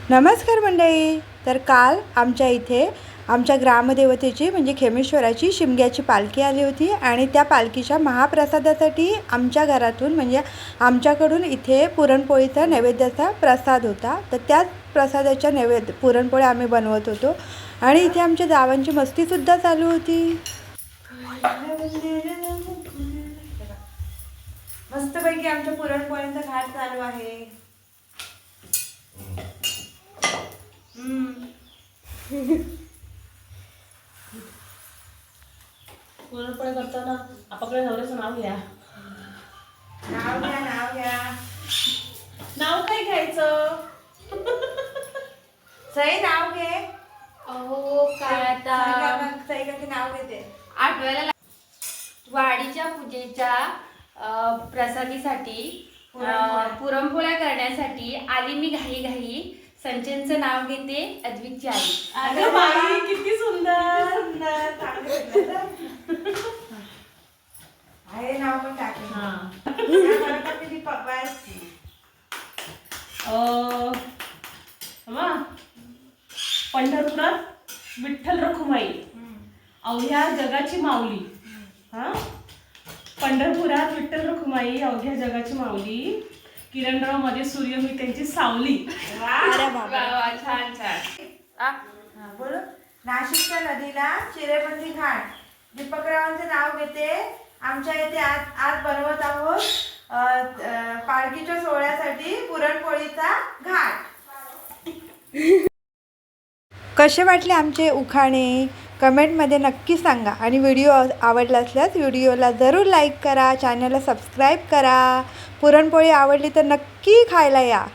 नमस्कार मंडळी. तर काल आमच्या इथे आमच्या ग्रामदेवतेची म्हणजे खेमेश्वराची शिमग्याची पालखी आली होती आणि त्या पालखीच्या महाप्रसादासाठी आमच्या घरातून म्हणजे आमच्याकडून इथे पुरणपोळीचा नैवेद्याचा प्रसाद होता. तर त्याच प्रसादाच्या नैवेद्य पुरणपोळी आम्ही बनवत होतो आणि इथे आमच्या जावांची मस्तीसुद्धा चालू होती. मस्तपैकी आमच्या पुरणपोळींचा घाट चालू आहे. पुरणपोळी करताना आपापल्या नवऱ्याचं नाव घ्या. नाव घ्या. नाव काय घ्यायचं? सई नाव घे. अहो काय आता सई का नाव घेते. आठवायला वाडीच्या पूजेच्या प्रसादीसाठी पुरणपोळ्या करण्यासाठी आली मी घाई. संचनचं नाव घेते. अद्विकची आली. अरे बाई किती सुंदर. आहे नाव पण टाकलं. पंढरपुरात विठ्ठल रखुमाई अवघ्या जगाची माऊली. पंढरपुरात विठ्ठल रखुमाई अवघ्या जगाची माऊली. किरणराव मध्ये सूर्य मी त्यांची सावली. छान. बोलो. नाशिकच्या नदीला चिरेबंदी घाट. दीपकरावांचे नाव घेते. आमच्या इथे आज बनवत आहोत पालखीच्या सोहळ्यासाठी पुरणपोळीचा घाट. कसे वाटले आमचे उखाणे कमेंटमध्ये नक्की सांगा आणि व्हिडिओ आवडला असल्यास व्हिडिओला जरूर लाईक करा, चॅनलला सबस्क्राईब करा. पुरणपोळी आवडली तर नक्की खायला या.